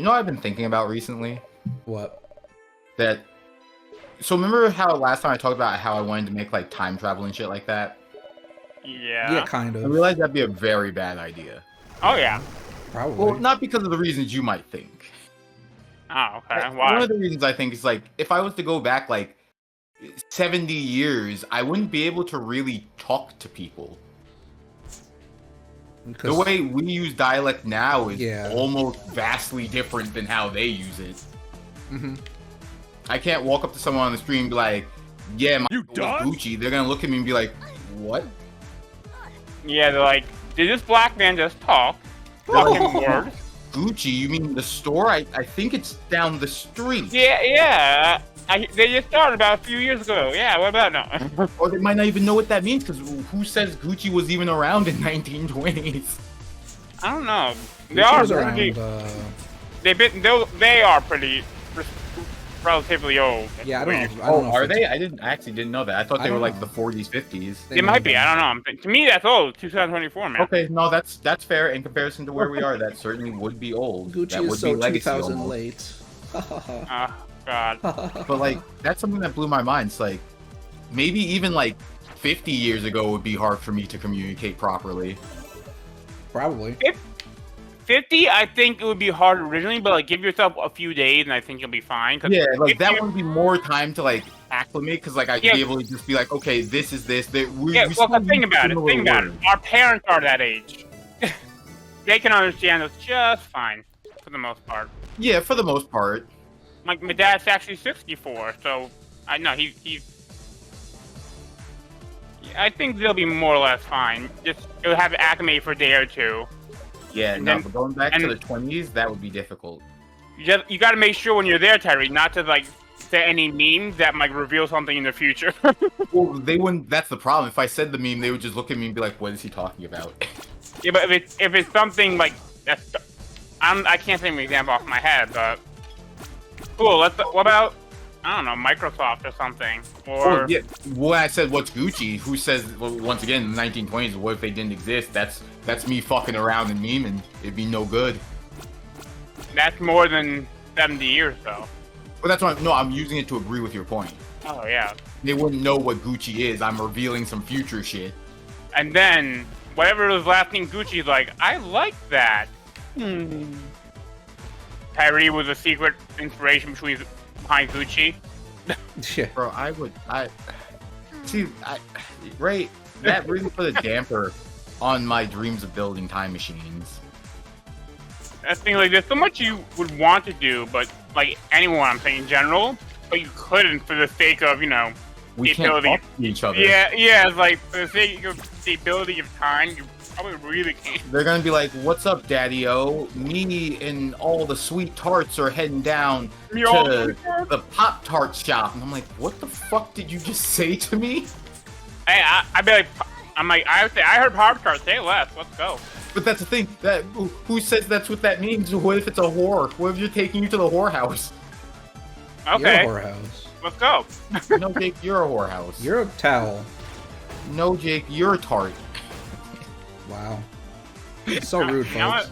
You know what I've been thinking about recently? What? So remember how last time I talked about how I wanted to make like time travel and shit like that? Yeah. Yeah, kind of. I realized that'd be a very bad idea. Oh yeah. Probably. Well, not because of the reasons you might think. Oh okay. One Why? of the reasons I think is like if I was to go back like 70 years, I wouldn't be able to really talk to people. The way we use dialect now is almost vastly different than how they use it. Mm-hmm. I can't walk up to someone on the street and be like, yeah, my was Gucci. They're gonna look at me and be like, what? Yeah, they're like, did this black man just talk? Fucking words. Gucci? You mean the store? I think it's down the street. Yeah. They just started about a few years ago. Yeah, what about now? Or they might not even know what that means, because who says Gucci was even around in 1920s? I don't know. They Gucci are was pretty. around, They are pretty relatively old. Yeah, I don't know. Are they? I actually didn't know that. I thought they were like the 40s, 50s. They might be. I don't know. To me, that's old. 2024, man. Okay, no, that's fair in comparison to where we are. That certainly would be old. Gucci that is would so be legacy 2000 almost. late. God. But like, that's something that blew my mind. It's like, maybe even like 50 years ago would be hard for me to communicate properly. Probably. 50, I think it would be hard originally, but like give yourself a few days and I think you'll be fine. Yeah, like that would be more time to like acclimate, because like I'd be able to just be like, okay, this is this. Well, think about it. Our parents are that age. They can understand us just fine, for the most part. Yeah, for the most part. My dad's actually 64, so I know he's. I think they'll be more or less fine. Just it'll have to acclimate for a day or two. Yeah, And no, then- but going back and- to the 20s, that would be difficult. You got to make sure when you're there, Tyree, not to like say any memes that might reveal something in the future. Well, they wouldn't. That's the problem. If I said the meme, they would just look at me and be like, "What is he talking about?" Yeah, but if it's something like that's, I can't think of an example off my head, but cool. What about I don't know, Microsoft or something, or yeah. When I said what's Gucci, who says well, once again in the 1920s? What if they didn't exist? That's me fucking around and memeing. It'd be no good. That's more than 70 years though. But that's why I'm using it to agree with your point. Oh yeah. They wouldn't know what Gucci is. I'm revealing some future shit. And then whatever was last name Gucci's like, I like that. Tyree was a secret inspiration behind Gucci. Yeah. Bro, I right, that really put a damper on my dreams of building time machines. That thing, like, there's so much you would want to do, but like anyone, I'm saying in general, but you couldn't for the sake of, We the can't ability. talk to each other. Yeah, it's like for the sake of the ability of time, you probably really can't. They're gonna be like, "What's up, Daddy-O? Me and all the sweet tarts are heading down to the Pop-Tart shop." And I'm like, "What the fuck did you just say to me?" Hey, I'd be like, I would say, I heard Pop Tart, say less, let's go. But that's the thing. That who says that's what that means? What if it's a whore? What if you're taking you to the whorehouse? Okay, You're a whorehouse. let's go. No, Jake, you're a whorehouse. You're a towel. No, Jake, you're a tart. Wow. It's so rude, folks.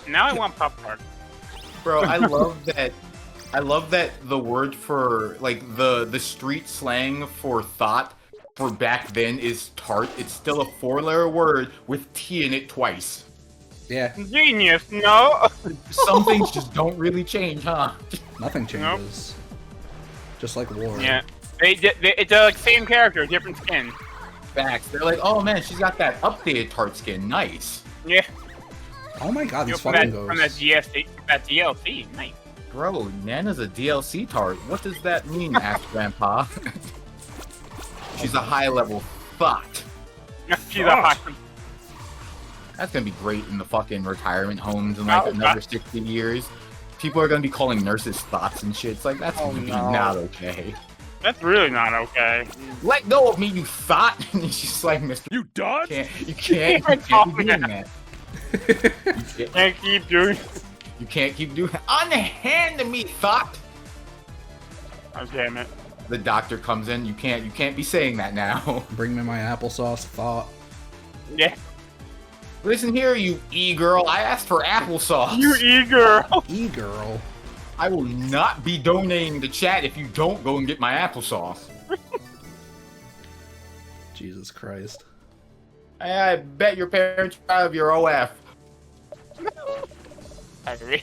Now I want Pop Tart. Bro, I love that. I love that the word for like the street slang for thought for back then is tart. It's still a 4-letter word with T in it twice. Yeah. Genius, no? Some things just don't really change, huh? Nothing changes. Just like war. Yeah. It's a like, same character, different skin. Facts. They're like, oh man, she's got that updated tart skin. Nice. Yeah. Oh my god, these From fucking that ghosts. DLC, nice. Bro, Nana's a DLC tart. What does that mean, asked Grandpa. She's a high-level thought. She's a hot. That's gonna be great in the fucking retirement homes in like another 60 years. People are gonna be calling nurses thots and shit. It's like, that's not okay. That's really not okay. Let go of me, you thought! And he's just like, Mr. You done? You can't be doing that. Can't keep doing. You can't keep doing that. Unhand me, thought! Oh, damn it. The doctor comes in, you can't be saying that now. Bring me my applesauce thought. Yeah. Listen here, you e-girl. I asked for applesauce. You e-girl. E-girl. I will not be donating to chat if you don't go and get my applesauce. Jesus Christ. I bet your parents are proud of your OF.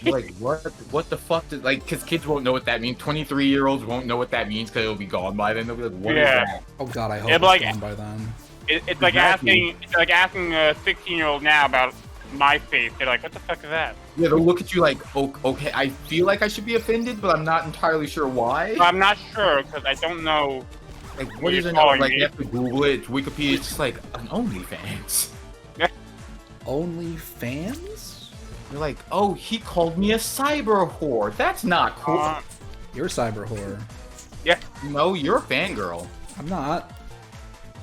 You're like, what? What the fuck? Like, because kids won't know what that means. 23-year-olds won't know what that means because it'll be gone by then. They'll be like, what is that? Oh god, I hope Yeah, it's but, like, gone by then. It's like Exactly. asking a 16-year-old now about MySpace. They're like, what the fuck is that? Yeah, they'll look at you like, okay, I feel like I should be offended, but I'm not entirely sure why. I'm not sure because I don't know. Like, what is it? calling Like, me? you have to Google it. It's Wikipedia. It's just like an OnlyFans. OnlyFans? You're like, oh, he called me a cyber whore. That's not cool. You're a cyber whore. Yeah. No, you're a fangirl. I'm not.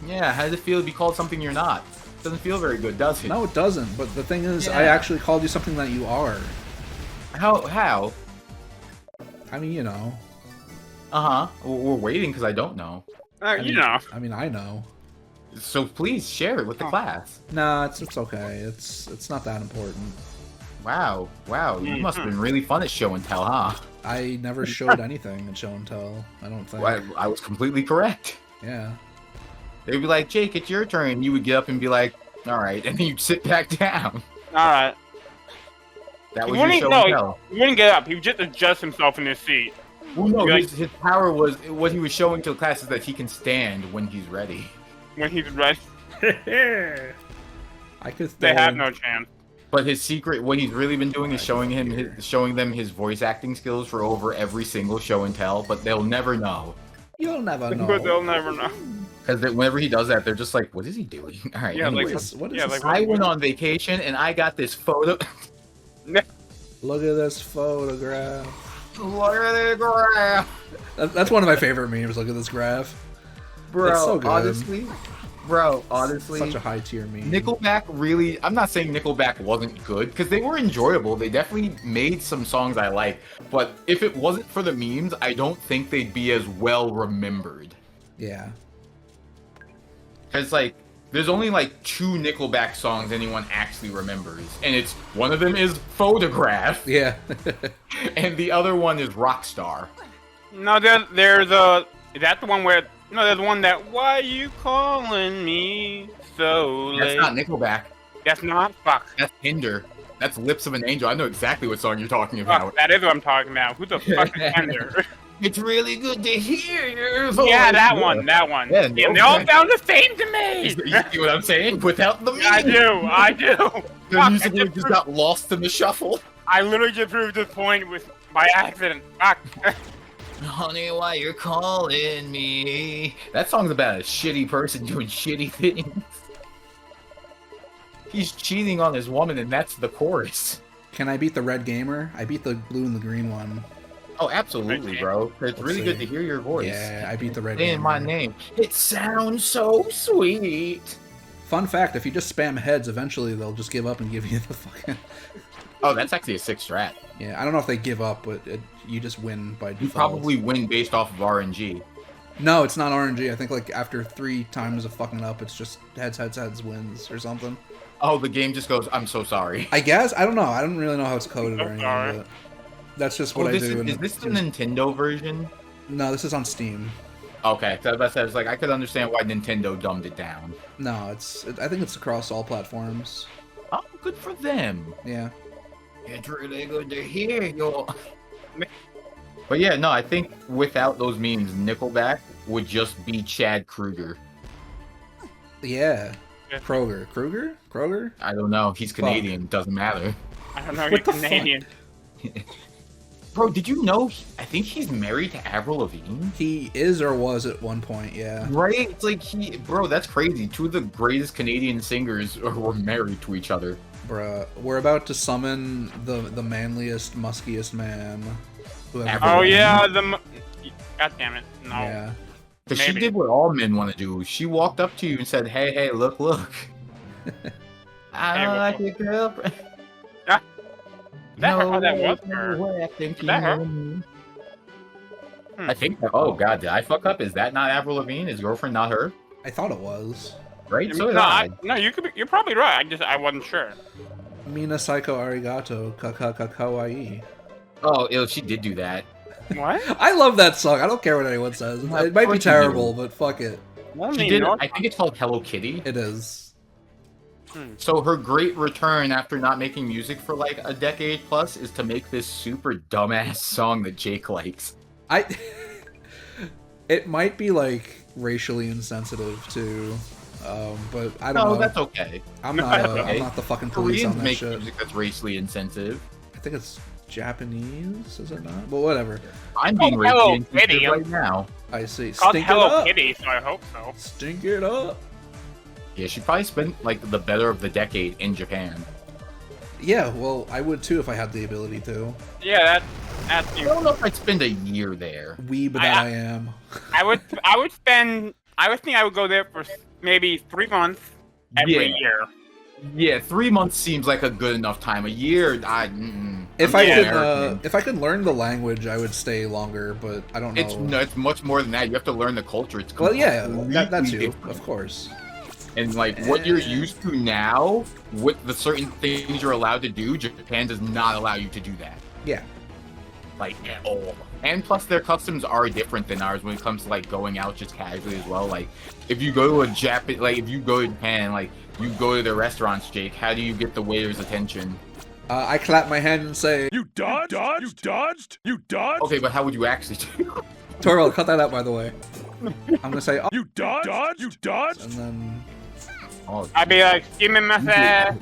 Yeah, how does it feel to be called something you're not? Doesn't feel very good, does it? No, it doesn't. But the thing is, Yeah. I actually called you something that you are. How? I mean, you know. Uh-huh. We're waiting because I don't know. You know. I mean, I know. So please share it with the class. Nah, it's okay. It's not that important. Wow. You must have been really fun at show and tell, huh? I never showed anything at show and tell. I don't think. I was completely correct. Yeah. They'd be like, Jake, it's your turn. And you would get up and be like, all right. And then you'd sit back down. All right. That He was your wouldn't, show no, and tell. he wouldn't get up. He would just adjust himself in his seat. Well, no, Like- his power was, what he was showing to the class is that he can stand when he's ready. When he's ready. I could. They have no chance. But his secret, what he's really been doing is showing them his voice acting skills for over every single show and tell, but they'll never know. You'll never know. But they'll never know. Because whenever he does that, they're just like, what is he doing? All right, Yeah, like, anyways. What is yeah, this? like, I went on vacation and I got this photo. Look at this photograph. Look at the graph. That's one of my favorite memes. Look at this graph. Bro, It's so good. honestly, Such a high tier meme. Nickelback really, I'm not saying Nickelback wasn't good, because they were enjoyable. They definitely made some songs I like, but if it wasn't for the memes, I don't think they'd be as well remembered. Yeah. Because, like, there's only, like, 2 Nickelback songs anyone actually remembers, and it's, one of them is Photograph, Yeah. and the other one is Rockstar. No, there's a. Is that the one where? No, there's one that. Why you calling me so late? That's not Nickelback. That's not. Fuck. That's Hinder. That's Lips of an Angel. I know exactly what song you're talking about. Fuck. That is what I'm talking about. Who the fuck is Tender? It's really good to hear your voice. Yeah, that one. That one. Yeah, Yeah, no, they all okay. sound the same to me. You see what I'm saying? Without the music. I do. The Fuck, music I just just got lost in the shuffle. I literally just proved this point with by accident. Fuck. Honey, why you're calling me? That song's about a shitty person doing shitty things. He's cheating on his woman, and that's the chorus. Can I beat the red gamer? I beat the blue and the green one. Oh, absolutely, bro. It's really good to hear your voice. Yeah, I beat the red Saying gamer. my name. It sounds so sweet. Fun fact, if you just spam heads, eventually they'll just give up and give you the fucking... Oh, that's actually a 6 strat. Yeah, I don't know if they give up, but you just win by default. You probably win based off of RNG. No, it's not RNG. I think like after 3 times of fucking up, it's just heads wins or something. Oh, the game just goes, I'm so sorry. I guess? I don't know. I don't really know how it's coded or anything, sorry. but that's just what I do. Is this the Nintendo version? No, this is on Steam. Okay, so I was like, I could understand why Nintendo dumbed it down. No, I think it's across all platforms. Oh, good for them. Yeah. It's really good to hear you. But yeah, no, I think without those memes, Nickelback would just be Chad Kruger. Yeah. Yeah. Kroger? I don't know. He's Canadian. Doesn't matter. I don't know. You're What the fuck? Canadian. Bro, did you know? I think he's married to Avril Lavigne. He is or was at one point, yeah. Right? It's like bro, that's crazy. 2 of the greatest Canadian singers were married to each other. Bruh, we're about to summon the manliest, muskiest man who ever Avril Oh Lavigne. yeah, God damn it! No. Yeah. Because she Maybe. did what all men want to do. She walked up to you and said, hey, look. I Hey, don't what- like your girlfriend. Is that how that was her? way, I think Is that her? you know me. Hmm. I think that, oh god, did I fuck up? Is that not Avril Lavigne? His girlfriend, not her? I thought it was. right? So no, did I. no, you're probably right. I wasn't sure. Mina Psycho Arigato Kawaii. Oh, she did do that. What? I love that song. I don't care what anyone says. Of It might be course you terrible, do. but fuck it. Well, She did. I think it's called Hello Kitty. It is. So her great return after not making music for like a decade plus is to make this super dumbass song that Jake likes. It might be like racially insensitive too, but I don't know. No, that's okay. I'm not. okay. I'm not the fucking police Koreans on that make shit. music that's racially insensitive. I think it's Japanese, is it not? But whatever. I'm being Oh, Hello racially insensitive Kitty. right now. I see. It's called Stink it Hello up. Kitty, so I hope so. Stink it up. Yeah, she probably spent like the better of the decade in Japan. Yeah, well, I would too if I had the ability to. Yeah, that's. I don't know if I'd spend a year there. Weeb that I am. I would spend. I would think I would go there for maybe 3 months every year. Yeah, 3 months seems like a good enough time. A year, If I'm I could, American. if I could learn the language, I would stay longer. But I don't know. It's no, it's much more than that. You have to learn the culture. It's Well, yeah, completely that too, different. of course. And like what you're used to now, with the certain things you're allowed to do, Japan does not allow you to do that. Yeah. Like at all. And plus their customs are different than ours when it comes to like going out just casually as well. Like if you go to if you go to Japan, like you go to their restaurants, Jake, how do you get the waiter's attention? I clap my hand and say, You dodged? You dodged? You dodged? Okay, but how would you actually do? Toro, cut that out, by the way. I'm gonna say, oh, You dodged? You dodged? and then Oh, I'd be like, give me my ass.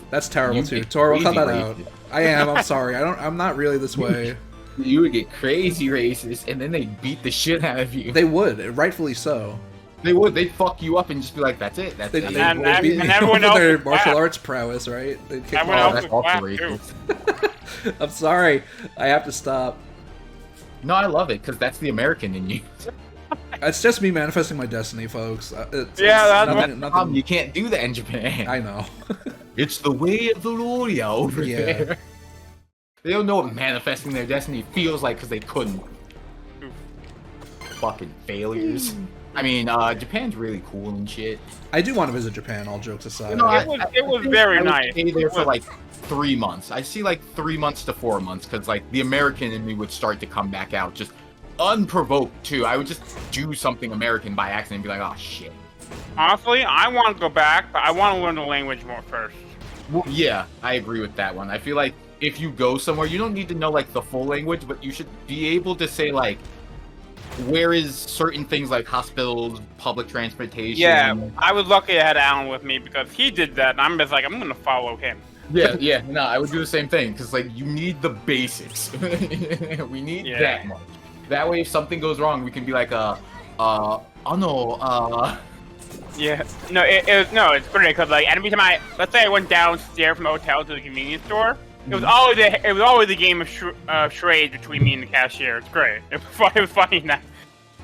that's terrible You too. get Toro, cut that crazy out. racist. I am. I'm sorry. I'm not really this way. You would get crazy racist, and then they beat the shit out of you. They would, rightfully so. They would. They'd fuck you up and just be like, "That's it. That's They, it." they And- would and- beat and me everyone up else with their would martial clap. arts prowess, right? They'd kick Everyone me else that's would also clap, racist. too. I'm sorry. I have to stop. No, I love it because that's the American in you. It's just me manifesting my destiny, folks. It's Yeah, that's nothing. You can't do that in Japan. I know. It's the way of the Loria over Yeah. there. They don't know what manifesting their destiny feels like because they couldn't. Fucking failures. I mean, Japan's really cool and shit. I do want to visit Japan. All jokes aside. You know, It was think very I would nice. Stay there for like 3 months. I see like 3 months to 4 months because like the American in me would start to come back out, just unprovoked too. I would just do something American by accident and be like, oh shit. Honestly, I want to go back, but I want to learn the language more first. Well, yeah, I agree with that one. I feel like if you go somewhere, you don't need to know like the full language, but you should be able to say like, where is certain things like hospitals, public transportation. Yeah, I was lucky I had Alan with me because he did that, and I'm just like, I'm gonna follow him. Yeah. No, I would do the same thing because like you need the basics. We need Yeah. that much. That way, if something goes wrong, we can be like, oh no, Yeah, no, it's pretty because like every time let's say I went downstairs from the hotel to the convenience store, it was always a game of charades between me and the cashier. It's great. It was funny that.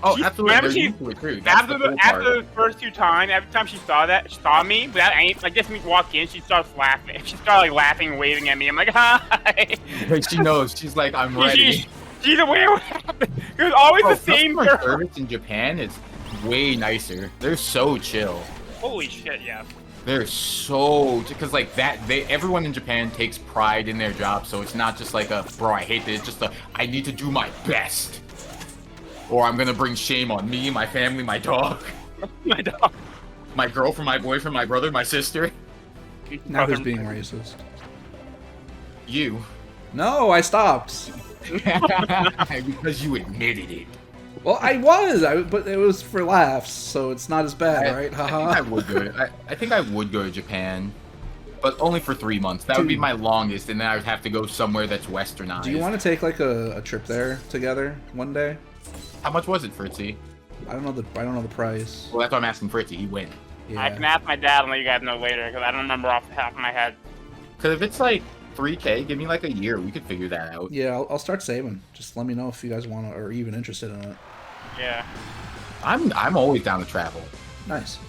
Oh, She- absolutely. whenever They're she- used to it too. That's After the cool the part. first 2 times, every time she saw me, without any like just me walk in, she starts laughing. She started like laughing and waving at me. I'm like, hi. Like, she knows. She's like, I'm ready. She's aware what happened. It was always Oh, the same customer girl. service in Japan is way nicer. They're so chill. Holy shit, yeah. They're so because like that everyone in Japan takes pride in their job, so it's not just like a bro I hate this. It's just a I need to do my best, or I'm gonna bring shame on me, my family, my dog, My dog. my girlfriend, my boyfriend, my brother, my sister. Now who's being racist? You. No, I stopped. Because you admitted it. Well, I was, but it was for laughs, so it's not as bad, right? I think I Haha. would go. I think I would go to Japan, but only for 3 months. That would be Dude. my longest, and then I would have to go somewhere that's westernized. Do you want to take like a trip there together one day? How much was it, Fritzy? I don't know the price. Well, that's why I'm asking Fritzy. He went. I can Yeah. ask my dad and let you guys know later because I don't remember off the top of my head. Because if it's like 3K, give me like a year. We could figure that out. Yeah, I'll start saving. Just let me know if you guys want to, or even interested in it. Yeah. I'm always down to travel. Nice.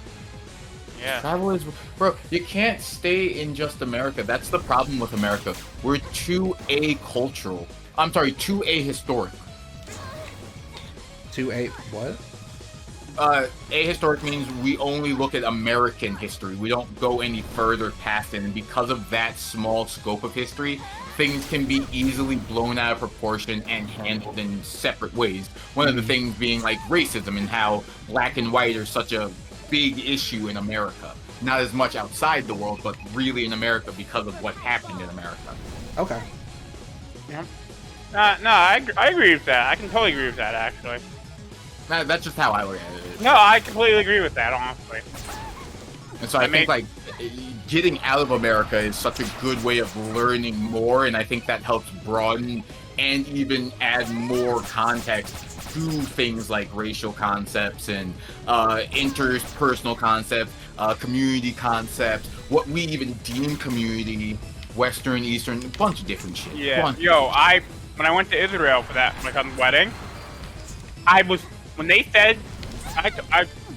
Yeah. Travel is, bro. You can't stay in just America. That's the problem with America. We're too acultural. I'm sorry, too ahistoric. 2-8 what? ahistoric means we only look at American history. We don't go any further past it, and because of that small scope of history, things can be easily blown out of proportion and handled in separate ways. One of the things being like racism and how black and white are such a big issue in America. Not as much outside the world, but really in America because of what happened in America. Okay. Yeah. No, I agree with that. I can totally agree with that, actually. That's just how I look at it. No, I completely agree with that, honestly. And so I think like getting out of America is such a good way of learning more, and I think that helps broaden and even add more context to things like racial concepts and interpersonal concepts, community concepts, what we even deem community, Western, Eastern, a bunch of different shit. Yeah. When I went to Israel for my cousin's wedding, when they said, I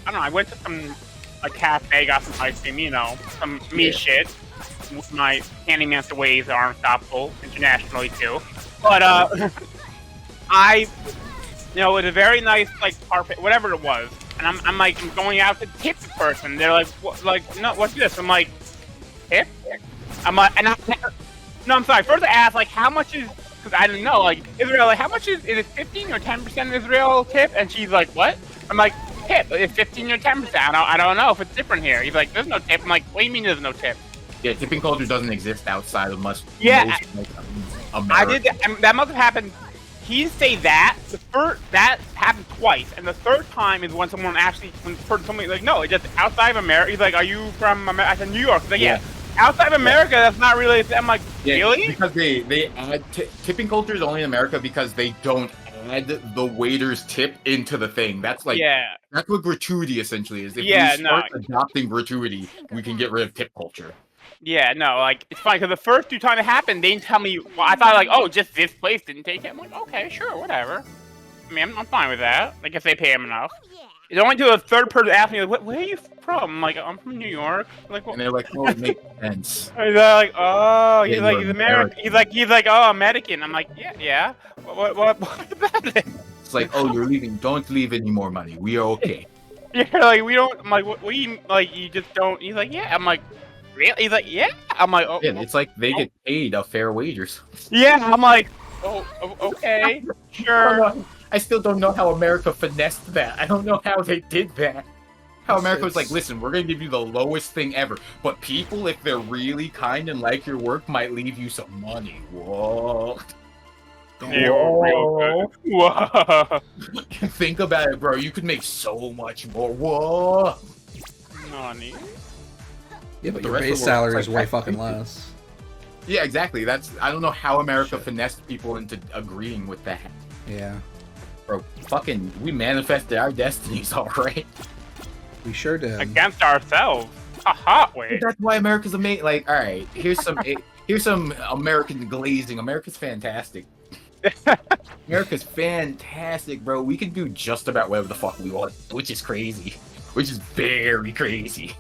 don't know, I went to a cafe, got some ice cream, some me shit. My handyman's ways are unstoppable internationally too. But it was a very nice carpet, whatever it was, and I'm going out to tip the person. They're like, no, what's this? I'm like, tip? I'm like, no, I'm sorry. First I asked how much is, because I didn't know, Israel, how much is it 15 or 10% Israel tip? And she's like, what? I'm like, tip, it's 15 or 10%. I don't know if it's different here. He's like, there's no tip. I'm like, what do you mean there's no tip? Yeah, tipping culture doesn't exist outside of most America. I did that must have happened. He say that that happened twice, and the third time is when someone actually somebody like, no, it's just outside of America. He's like, are you from America? I said New York. He's like, yeah. Outside of America, that's not really. I'm like, really? Because they add tipping culture is only in America because they don't add the waiter's tip into the thing. That's that's what gratuity essentially is. If we start adopting gratuity, we can get rid of tip culture. Yeah, no, it's funny because the first two times it happened, they didn't tell me. Well, I thought oh, just this place didn't take it. I'm like, okay, sure, whatever. I mean, I'm fine with that. If they pay him enough. It's only to a third person asked me, where are you from? I'm like, I'm from New York. And they're like, oh, it makes sense. And they're like, oh, he's American. He's like, oh, American. I'm like, yeah. What about it? It's like, oh, you're leaving. Don't leave any more money. We are okay. Yeah, we don't. I'm like, what do you you just don't? He's like, yeah. I'm like, really? He's like, yeah. I'm like, oh. Yeah, it's like they get paid a fair wages. Yeah, I'm like, oh, okay, sure. I still don't know how America finessed that. I don't know how they did that. How America was like, listen, we're going to give you the lowest thing ever. But people, if they're really kind and like your work, might leave you some money. Whoa. Whoa. Whoa. Think about it, bro. You could make so much more. Whoa. Money. Yeah, but your base salary is way fucking less. Yeah, exactly. I don't know how America finessed people into agreeing with that. Yeah. Bro, we manifested our destinies, alright? We sure did. Against ourselves. Haha, wait. That's why America's amazing. Alright, here's some American glazing. America's fantastic. America's fantastic, bro. We can do just about whatever the fuck we want, which is crazy. Which is very crazy.